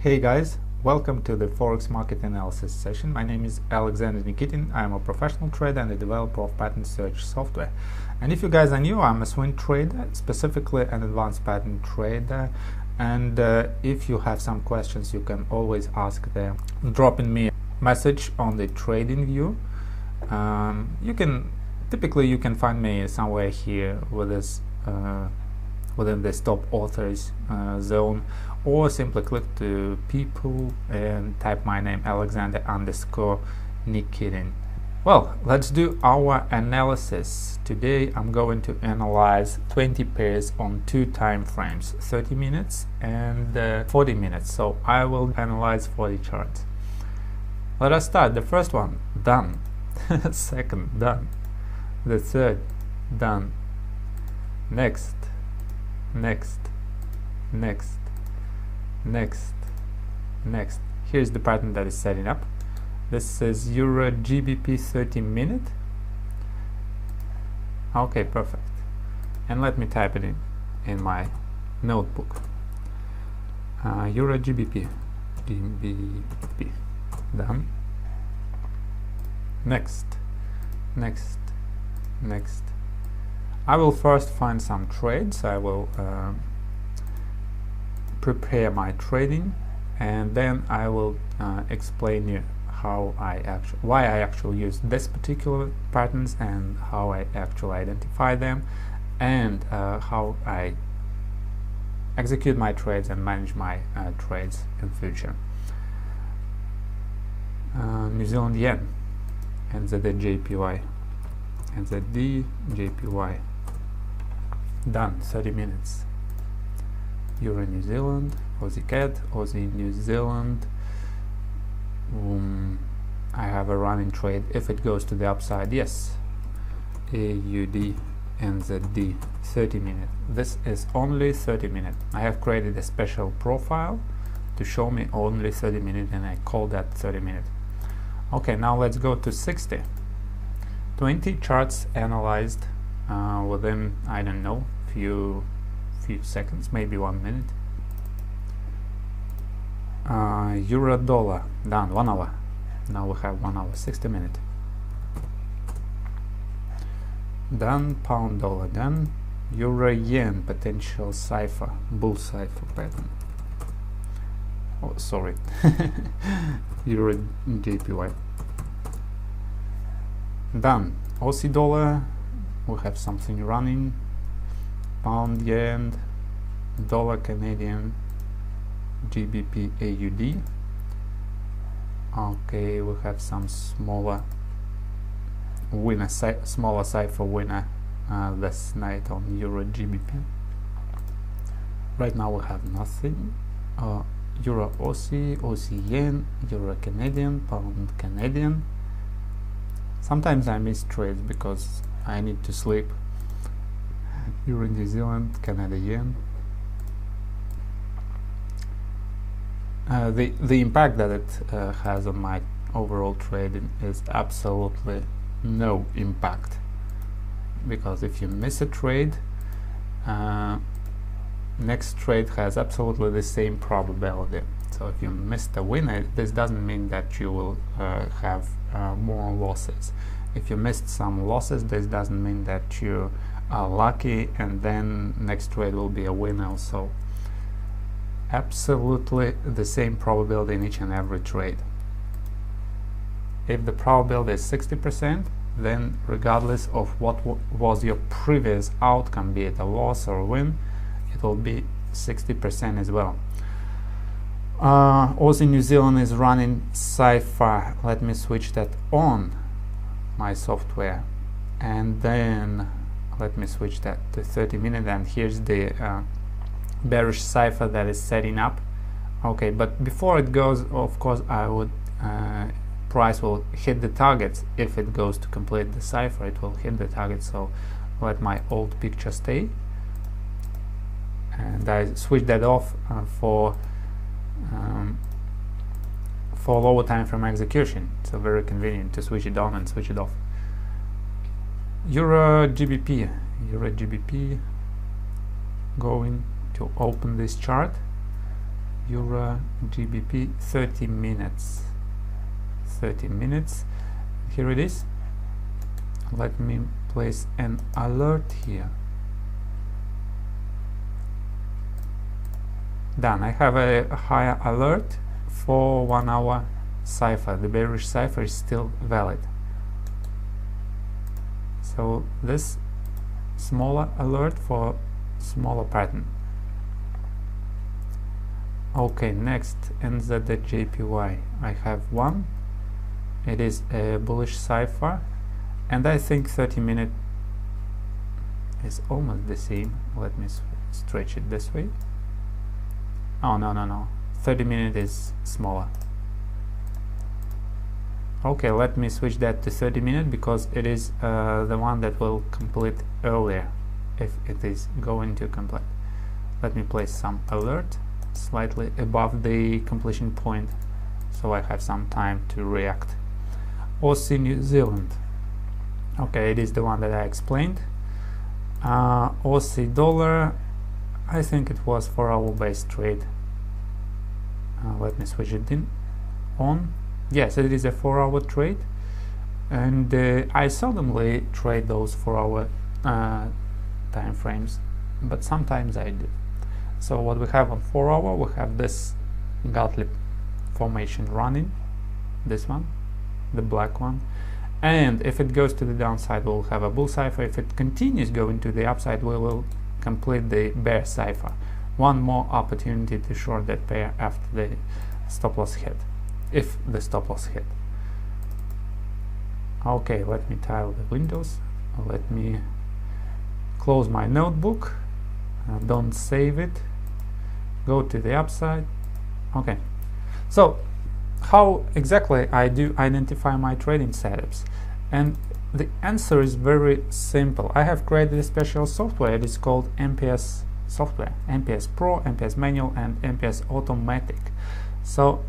Hey guys, welcome to the Forex market analysis session. My name is Alexander Nikitin. I'm a professional trader and a developer of pattern search software. And if you guys are new, I'm a swing trader, specifically an advanced pattern trader. And if you have some questions, you can always ask them. Dropping me a message on the trading view. Typically you can find me somewhere here with this within the top authors zone, or simply click to people and type my name Alexander_Nikitin. Well, let's do our analysis. Today I'm going to analyze 20 pairs on 2 time frames, 30 minutes and 40 minutes. So I will analyze 40 charts. Let us start. The first one, done. Second, done. The third, done. Next, next, next, next, next. Here's the pattern that is setting up. This is Euro GBP 30 minute. Okay, perfect. And let me type it in my notebook. Euro GBP, done. Next, next, next. I will first find some trades. I will prepare my trading, and then I will explain you why I actually use this particular patterns and how I actually identify them, and how I execute my trades and manage my trades in future. New Zealand yen, NZD JPY, NZD JPY. Done. 30 minutes. Euro New Zealand, Aussie CAD, Aussie New Zealand. I have a running trade if it goes to the upside. Yes. AUD NZD 30 minutes. This is only 30 minutes. I have created a special profile to show me only 30 minutes, and I call that 30 minutes. Okay, now let's go to 60. 20 charts analyzed within, I don't know, few seconds, maybe 1 minute. Euro dollar, done. 1 hour. Now we have 1 hour, 60 minutes. Done. Pound dollar, done. Euro yen, potential cipher, bull cipher pattern. Oh, sorry. Euro JPY. Done. Aussie dollar, we have something running. Pound yen, dollar Canadian, GBP AUD. Okay, we have some smaller winner, smaller cipher winner last night on Euro GBP. Right now we have nothing. Euro Aussie, Aussie yen, Euro Canadian, Pound Canadian. Sometimes I miss trades because I need to sleep. Euro New Zealand, Canada yen. The impact that it has on my overall trading is absolutely no impact, because if you miss a trade, next trade has absolutely the same probability. So if you missed a winner, this doesn't mean that you will have more losses. If you missed some losses, this doesn't mean that you are lucky and then next trade will be a winner. So absolutely the same probability in each and every trade. If the probability is 60%, then regardless of what was your previous outcome, be it a loss or a win, it will be 60% as well. Aussie New Zealand is running cipher. Let me switch that on my software, and then let me switch that to 30 minutes, and here's the bearish cipher that is setting up. Okay, but before it goes, of course, I would price will hit the targets. If it goes to complete the cipher, it will hit the target. So let my old picture stay, and I switch that off for lower time frame execution. So very convenient to switch it on and switch it off. Euro GBP, going to open this chart. Euro GBP 30 minutes. 30 minutes. Here it is. Let me place an alert here. Done. I have a higher alert for 1 hour cipher. The bearish cipher is still valid. So this smaller alert for smaller pattern. Okay, next NZJPY. I have one. It is a bullish cipher, and I think 30 minute is almost the same. Let me stretch it this way. Oh, no. 30 minute is smaller. Okay, let me switch that to 30 minute because it is the one that will complete earlier if it is going to complete. Let me place some alert slightly above the completion point so I have some time to react. Aussie New Zealand. Okay, it is the one that I explained. Aussie dollar, I think it was 4 hour based trade. Let me switch it on. Yes, it is a 4 hour trade, and I seldomly trade those 4 hour time frames, but sometimes I do. So what we have on 4 hour, we have this Gottlieb formation running, this one, the black one, and if it goes to the downside, we'll have a bull cipher. If it continues going to the upside, we will complete the bear cipher. One more opportunity to short that pair after the stop loss hit, if the stop loss hit. Okay, let me tile the windows. Let me close my notebook. Don't save it. Go to the upside. Okay, so how exactly I do identify my trading setups? And the answer is very simple. I have created a special software. It is called NPS software, NPS Pro, NPS Manual, and NPS Automatic. So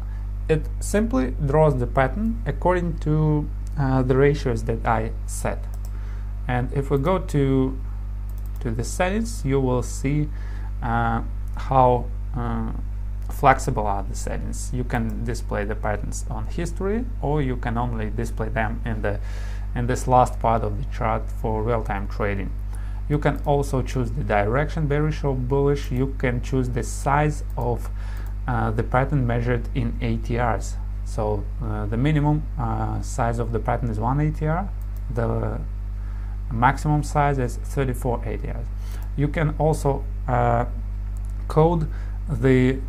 it simply draws the pattern according to the ratios that I set. And if we go to the settings, you will see how flexible are the settings. You can display the patterns on history, or you can only display them in this last part of the chart for real-time trading. You can also choose the direction, bearish or bullish. You can choose the size of the pattern measured in ATRs. So the minimum size of the pattern is 1 ATR. The maximum size is 34 ATRs. You can also code the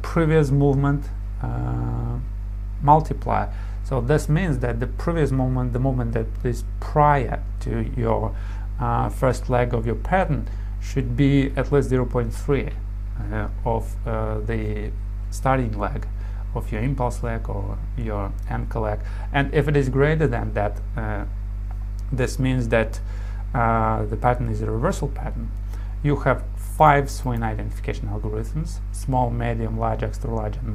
previous movement multiplier. So this means that the previous movement, the movement that is prior to your first leg of your pattern, should be at least 0.3 of the starting leg of your impulse leg or your anchor leg. And if it is greater than that, this means that the pattern is a reversal pattern. You have 5 swing identification algorithms: small, medium, large, extra large, and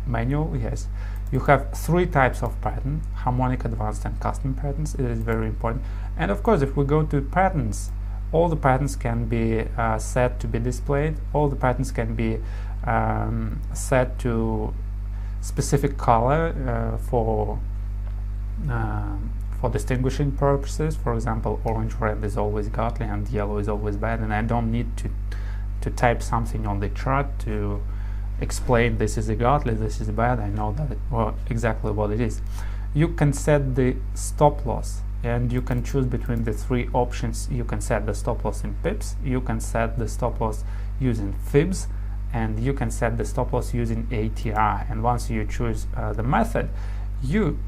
manual. Yes, you have 3 types of pattern: harmonic, advanced, and custom patterns. It is very important. And of course, if we go to patterns, all the patterns can be set to be displayed. All the patterns can be set to specific color for distinguishing purposes. For example, orange, red is always godly and yellow is always bad, and I don't need to type something on the chart to explain this is a godly, this is bad. I know that exactly what it is. You can set the stop loss, and you can choose between the 3 options. You can set the stop loss in pips, you can set the stop loss using fibs, and you can set the stop loss using ATR. And once you choose the method, you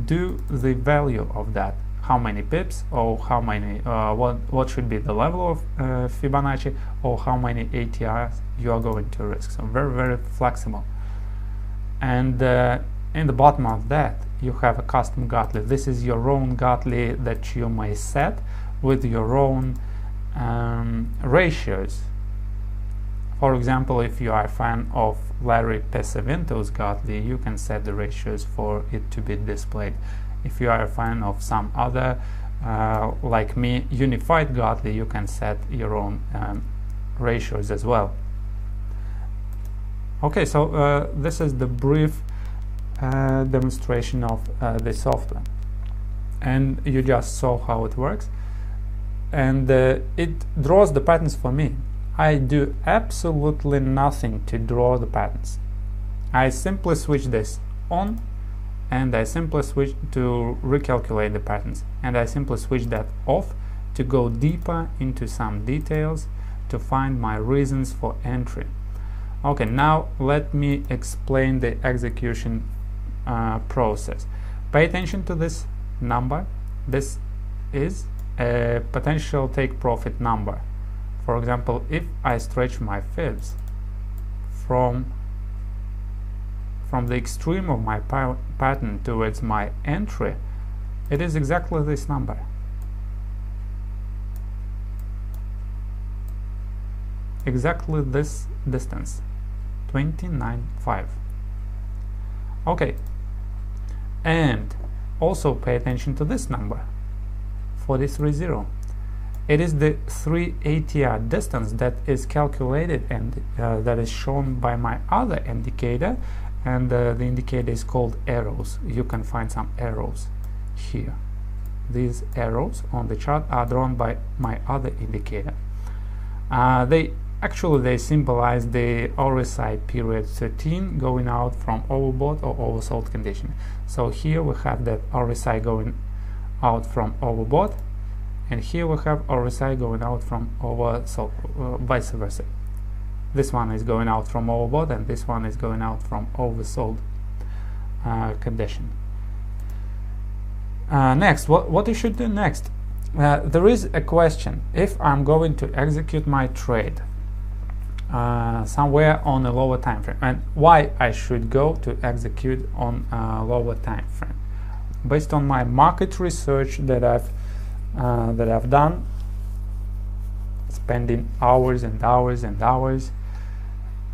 do the value of that, how many pips, or how many what should be the level of Fibonacci, or how many ATRs you are going to risk. So very flexible. And in the bottom of that, you have a custom Gottlieb. This is your own Gottlieb that you may set with your own ratios. For example, if you are a fan of Larry Pesavinto's Gottlieb, you can set the ratios for it to be displayed. If you are a fan of some other, like me, unified Gottlieb, you can set your own ratios as well. Okay, so this is the brief demonstration of the software, and you just saw how it works, and it draws the patterns for me. I do absolutely nothing to draw the patterns. I simply switch this on, and I simply switch to recalculate the patterns, and I simply switch that off to go deeper into some details to find my reasons for entry. Okay, now let me explain the execution process. Pay attention to this number. This is a potential take profit number. For example, if I stretch my fibs from the extreme of my pattern towards my entry, it is exactly this number. Exactly this distance, 29.5. Okay, and also pay attention to this number, 43.0. It is the 3 ATR distance that is calculated and that is shown by my other indicator, and the indicator is called arrows. You can find some arrows here. These arrows on the chart are drawn by my other indicator. They symbolize the RSI period 13 going out from overbought or oversold condition. So here we have that RSI going out from overbought, and here we have RSI going out from oversold, vice versa. This one is going out from overbought, and this one is going out from oversold condition. Next, what you should do next? There is a question. If I'm going to execute my trade somewhere on a lower time frame, and why I should go to execute on a lower time frame? Based on my market research that I've done, spending hours and hours and hours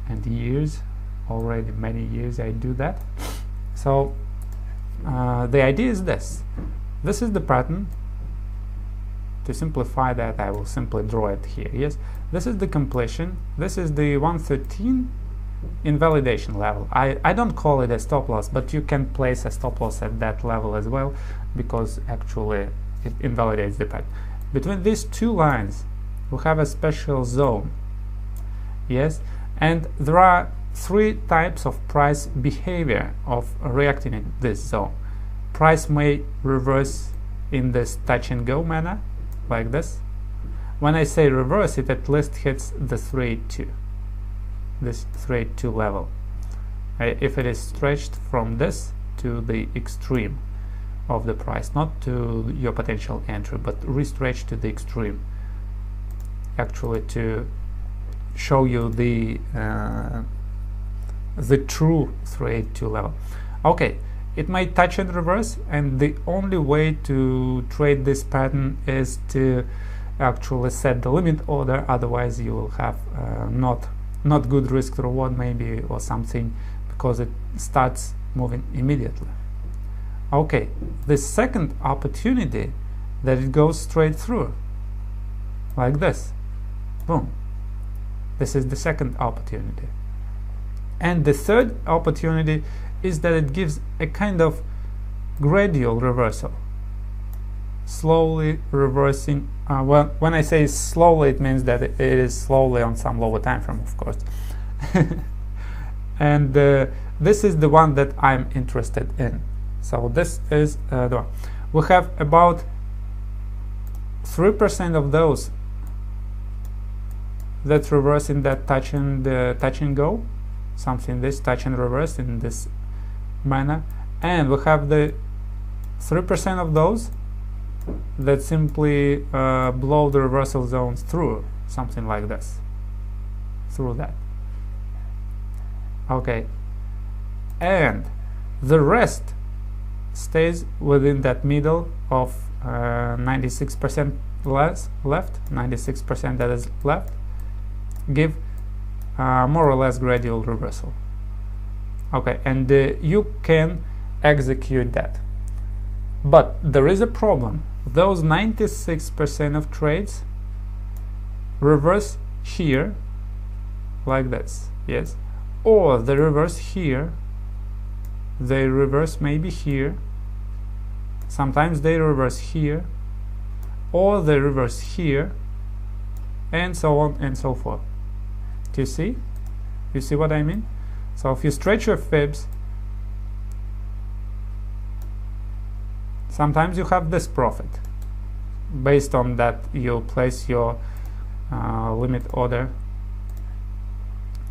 and years, already many years I do that. So the idea is this. This is the pattern. To simplify that, I will simply draw it here. Yes, this is the completion. This is the 113 invalidation level. I don't call it a stop loss, but you can place a stop loss at that level as well, because actually it invalidates the pattern. Between these two lines we have a special zone. Yes, and there are three types of price behavior of reacting in this zone. Price may reverse in this touch and go manner, like this. When I say reverse, it at least hits the 382, this 382 level. If it is stretched from this to the extreme of the price, not to your potential entry, but re-stretched to the extreme, actually to show you the true 382 level. Okay, it may touch and reverse, and the only way to trade this pattern is to actually set the limit order, otherwise you will have not good risk to reward maybe, or something, because it starts moving immediately. Okay, the second opportunity, that it goes straight through like this, boom. This is the second opportunity. And the third opportunity is that it gives a kind of gradual reversal, slowly reversing. Well, when I say slowly, it means that it is slowly on some lower time frame, of course. And this is the one that I'm interested in. So this is the one. We have about 3% of those that reverse in that touch and go, something this touch and reverse in this manner, and we have the 3% of those that simply blow the reversal zones through, something like this, through that. Okay, and the rest stays within that middle of 96% left, 96% that is left, give more or less gradual reversal. Okay, and you can execute that, but there is a problem. Those 96% of trades reverse here like this, yes, or the reverse here, they reverse maybe here, sometimes they reverse here, or they reverse here, and so on and so forth. Do you see? You see what I mean? So if you stretch your fibs, sometimes you have this profit. Based on that, you'll place your limit order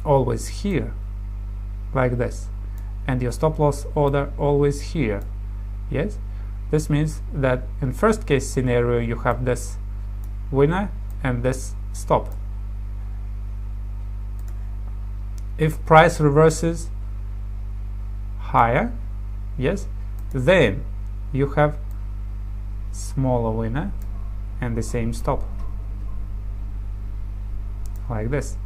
always here, like this, and your stop loss order always here. Yes, this means that in first case scenario you have this winner and this stop. If price reverses higher, yes, then you have smaller winner and the same stop, like this.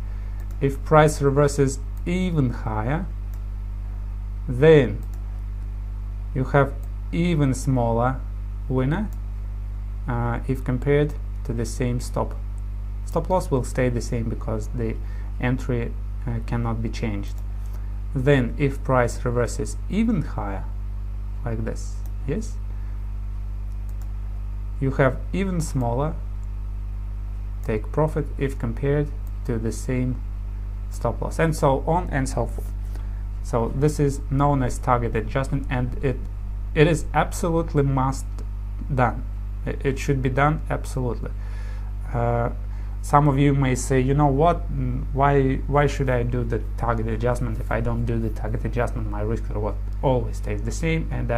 If price reverses even higher, then you have even smaller winner if compared to the same stop. Stop loss will stay the same because the entry cannot be changed. Then if price reverses even higher, like this, yes, you have even smaller take profit if compared to the same stop loss, and so on and so forth. So this is known as target adjustment, and it is absolutely must done. It should be done absolutely. Some of you may say, you know what, why should I do the target adjustment? If I don't do the target adjustment, my risk reward always stays the same, and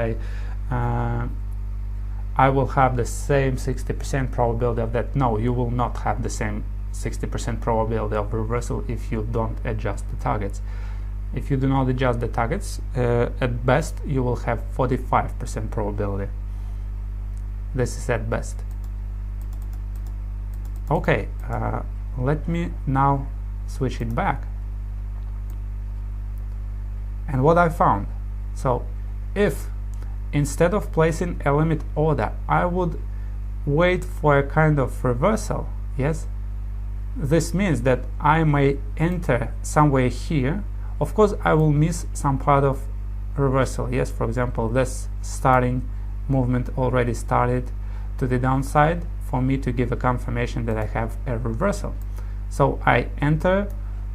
I will have the same 60% probability of that. No, you will not have the same 60% probability of reversal if you don't adjust the targets. If you do not adjust the targets, at best you will have 45% probability. This is at best. Okay, let me now switch it back. And what I found, so if instead of placing a limit order, I would wait for a kind of reversal, yes, this means that I may enter somewhere here. Of course, I will miss some part of reversal, yes, for example, this starting movement already started to the downside for me to give a confirmation that I have a reversal. So I enter,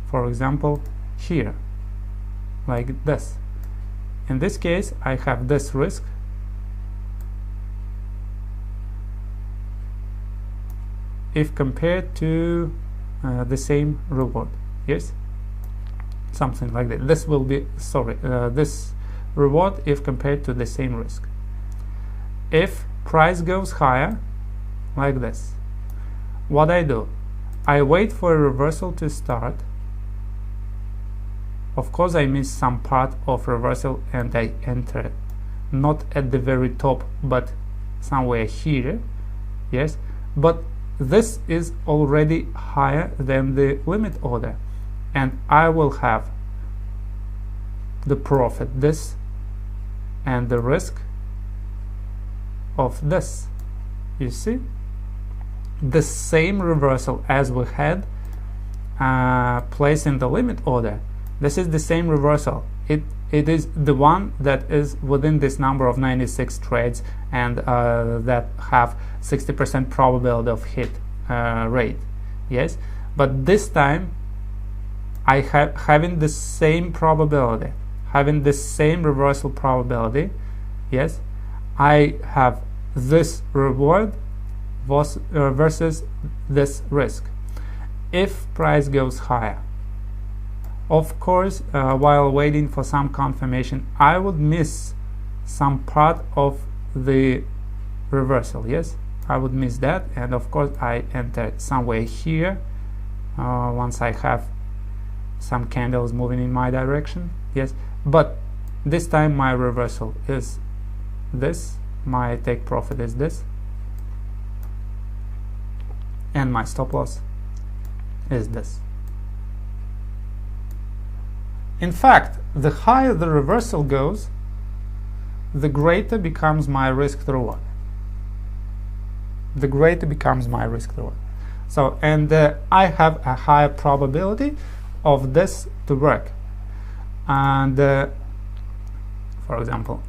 for example, here, like this. In this case, I have this risk. If compared to the same reward, yes, something like that. This will be, sorry, this reward if compared to the same risk. If price goes higher, like this, what I do, I wait for a reversal to start. Of course, I miss some part of reversal and I enter not at the very top, but somewhere here, yes, but this is already higher than the limit order, and I will have the profit this and the risk of this. You see, the same reversal as we had placed in the limit order. This is the same reversal. It is the one that is within this number of 96 trades and that have 60% probability of hit rate. Yes, but this time I have having the same probability, having the same reversal probability. Yes, I have this reward versus this risk. If price goes higher, of course, while waiting for some confirmation, I would miss some part of the reversal. Yes, I would miss that, and of course I enter somewhere here once I have some candles moving in my direction. Yes, but this time my reversal is this, my take profit is this, and my stop loss is this. In fact, the higher the reversal goes, the greater becomes my risk to reward. The greater becomes my risk to reward. So, and I have a higher probability of this to work. and for example,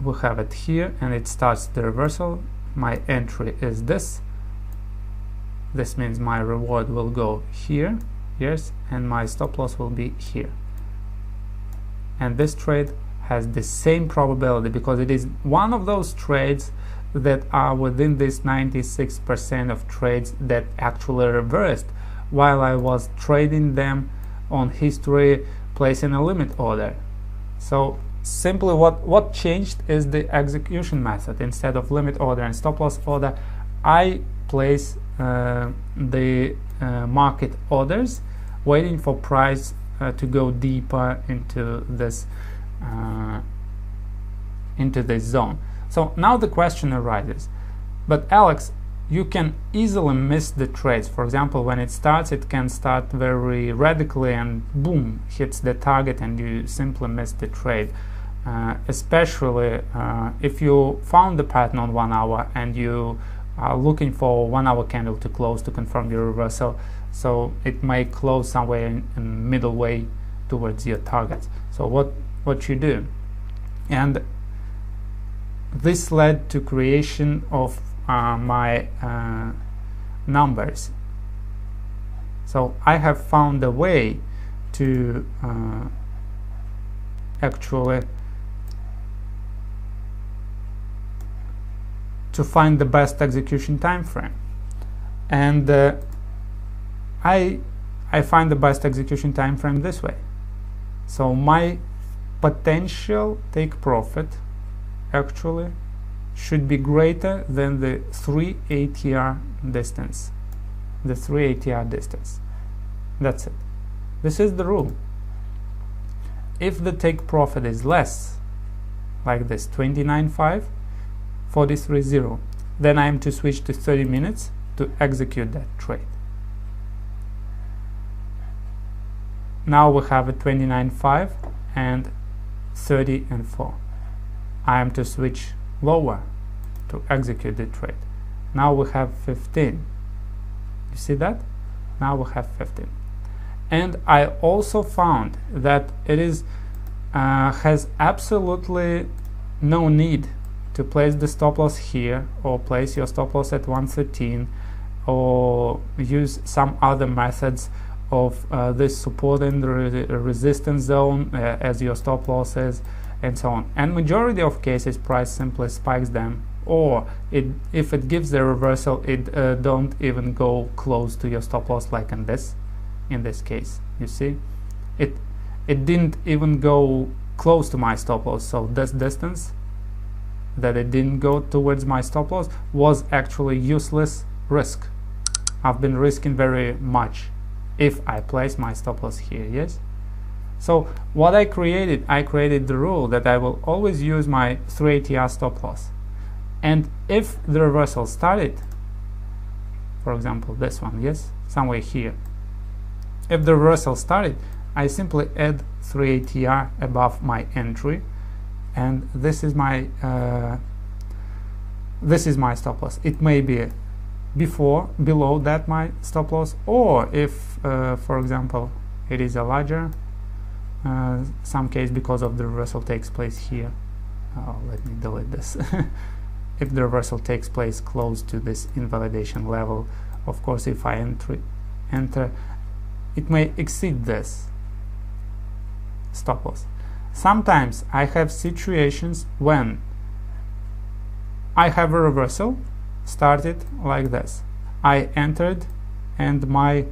we have it here and it starts the reversal. My entry is this. This means my reward will go here, yes, and my stop loss will be here. And this trade has the same probability because it is one of those trades that are within this 96% of trades that actually reversed while I was trading them on history, placing a limit order. So simply what changed is the execution method. Instead of limit order and stop loss order, I place the market orders, waiting for price to go deeper into this zone. So now the question arises, but Alex, you can easily miss the trades. For example, when it starts, it can start very radically and boom, hits the target and you simply miss the trade. Especially if you found the pattern on 1 hour and you are looking for 1 hour candle to close to confirm your reversal, so it may close somewhere in middle way towards your targets. So what you do, and this led to creation of my numbers. So I have found a way to actually to find the best execution time frame, and I find the best execution time frame this way. So my potential take profit actually should be greater than the 3 ATR distance. The 3 ATR distance. That's it. This is the rule. If the take profit is less, like this, 29.5, 43.0, then I am to switch to 30 minutes to execute that trade. Now we have a 29.5 and 30 and 4. I am to switch lower to execute the trade. Now we have 15. You see that? Now we have 15. And I also found that it is has absolutely no need to place the stop loss here, or place your stop loss at 113, or use some other methods of this support and resistance zone as your stop losses, and so on. And majority of cases, price simply spikes them, or if it gives the reversal, it don't even go close to your stop loss, like in this case. You see, it didn't even go close to my stop loss. So this distance that it didn't go towards my stop loss was actually useless risk. I've been risking very much if I place my stop loss here. Yes. So what I created the rule that I will always use my 3 ATR stop loss, and if the reversal started, for example this one, yes, somewhere here, if the reversal started, I simply add 3 ATR above my entry, and this is my stop loss. It may be below that my stop loss, or if for example it is a larger some case, because of the reversal takes place here. Let me delete this. If the reversal takes place close to this invalidation level, of course if I enter, it may exceed this stop loss. Sometimes I have situations when I have a reversal started like this. I entered and my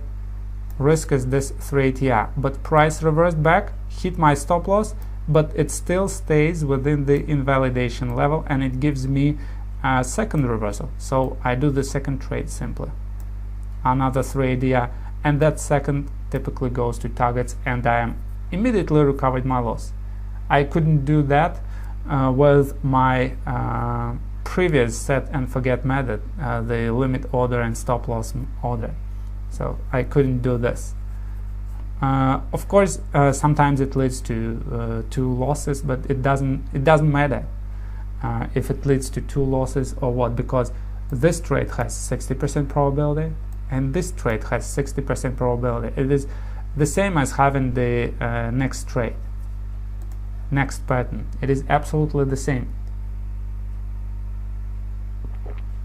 risk is this 3 ATR, but price reversed back, hit my stop loss, but it still stays within the invalidation level, and it gives me a second reversal. So I do the second trade simply, another 3 ATR, and that second typically goes to targets, and I am immediately recovered my loss. I couldn't do that with my previous set and forget method, the limit order and stop loss order. So I couldn't do this. Of course, sometimes it leads to 2 losses, but it doesn't matter if it leads to 2 losses or what, because this trade has 60% probability and this trade has 60% probability. It is the same as having the next trade, next pattern. It is absolutely the same.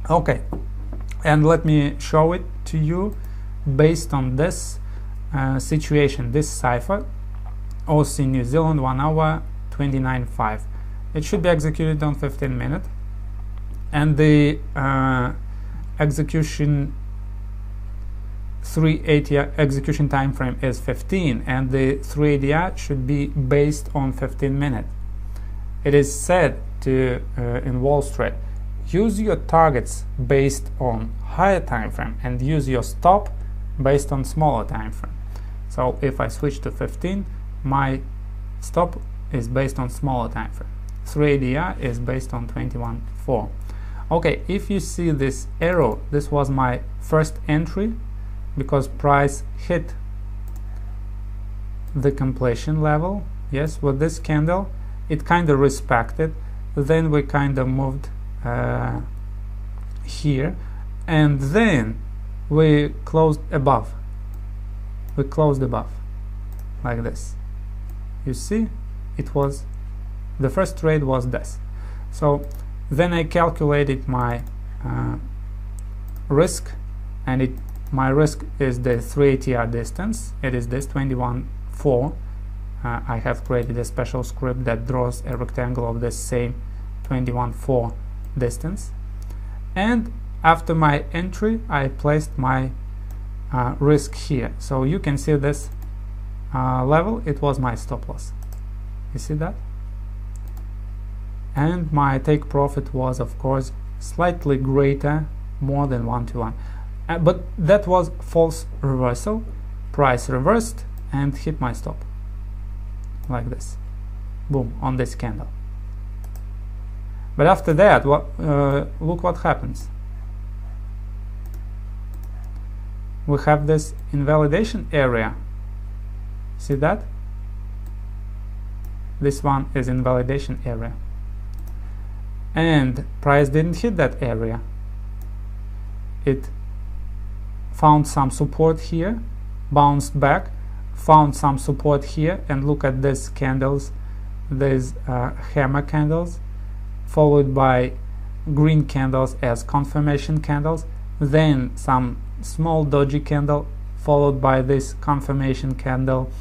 Okay, and let me show it to you based on this situation, this cipher, OC New Zealand 1 hour 29.5. It should be executed on 15 minutes, and the execution 380 execution time frame is 15, and the 380 should be based on 15 minutes. It is said to in Wall Street, use your targets based on higher time frame and use your stop based on smaller time frame. So if I switch to 15, my stop is based on smaller time frame. 380 is based on 21.4. Okay, if you see this arrow, this was my first entry because price hit the completion level. Yes, with this candle it kind of respected, then we kind of moved here, and then we closed above. We closed above like this. You see, it was the first trade was this. So then I calculated my risk, and my risk is the 380 distance. It is this 21.4. I have created a special script that draws a rectangle of the same 21.4 distance, and after my entry I placed my risk here. So you can see this level, it was my stop loss. You see that? And my take profit was of course slightly greater, more than 1-to-1, but that was false reversal. Price reversed and hit my stop like this, boom, on this candle. But after that, look what happens. We have this invalidation area. See that? This one is invalidation area. And price didn't hit that area. It found some support here, bounced back, found some support here, and look at these candles, these hammer candles, followed by green candles as confirmation candles, then some small doji candle, followed by this confirmation candle,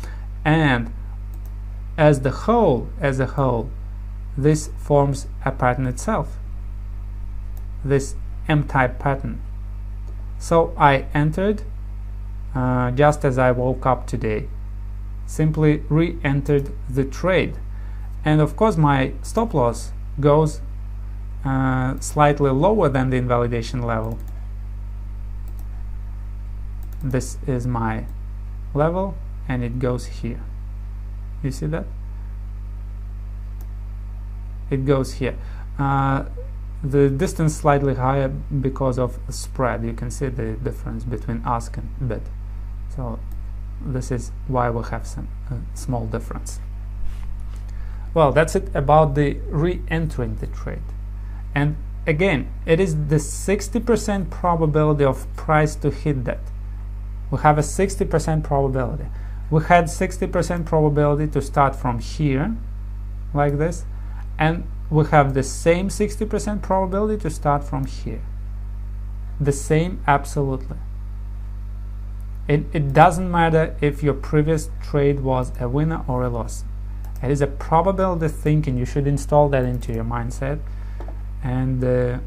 and as a whole, this forms a pattern itself, this M-type pattern. So I entered just as I woke up today, simply re-entered the trade, and of course my stop loss goes slightly lower than the invalidation level. This is my level and it goes here. You see that? It goes here. The distance slightly higher because of spread. You can see the difference between ask and bid. So this is why we have some small difference. Well, that's it about the re-entering the trade. And again, it is the 60% probability of price to hit that. We have a 60% probability. We had 60% probability to start from here, like this, and we have the same 60% probability to start from here. The same, absolutely. It doesn't matter if your previous trade was a winner or a loss. It is a probability thinking. You should install that into your mindset, and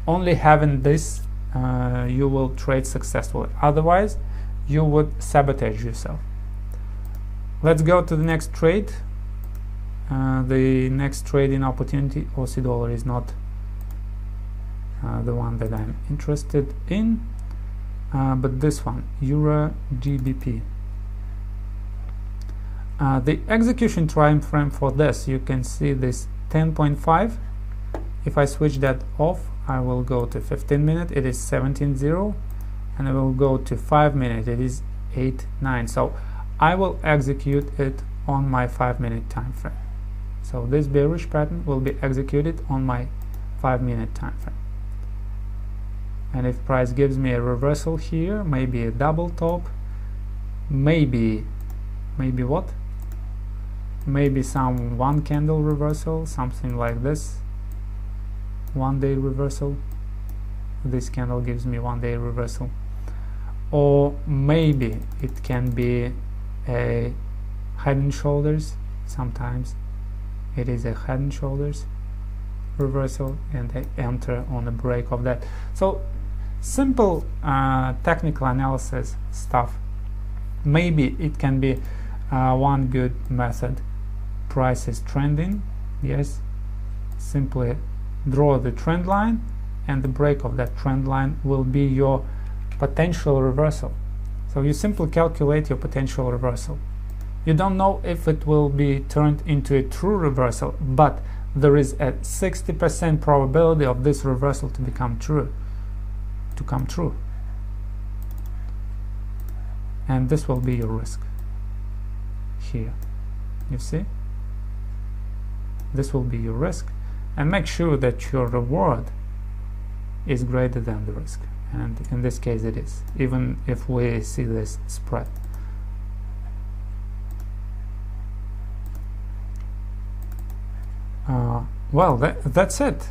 only having this you will trade successfully. Otherwise you would sabotage yourself. Let's go to the next trade. The next trading opportunity, Aussie dollar, is not the one that I'm interested in, but this one, Euro GBP. The execution time frame for this, you can see this 10.5. If I switch that off, I will go to 15 minute, it is 17.0, and I will go to 5 minute, it is 8.9. So I will execute it on my 5 minute time frame. So this bearish pattern will be executed on my 5 minute time frame. And if price gives me a reversal here, maybe a double top, maybe what? Maybe some one candle reversal, something like this. 1 day reversal. This candle gives me 1 day reversal. Or maybe it can be a head and shoulders. Sometimes it is a head and shoulders reversal, and I enter on a break of that. So simple technical analysis stuff. Maybe it can be one good method. Price is trending, yes, simply draw the trend line, and the break of that trend line will be your potential reversal. So you simply calculate your potential reversal. You don't know if it will be turned into a true reversal, but there is a 60% probability of this reversal to become true, to come true. And this will be your risk here. You see? This will be your risk, and make sure that your reward is greater than the risk. And in this case it is, even if we see this spread. Well, that's it.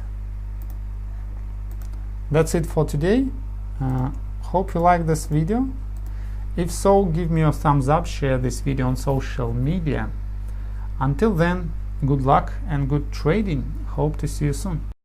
That's it for today. Hope you like this video. If so, give me a thumbs up, share this video on social media. Until then, good luck and good trading. Hope to see you soon.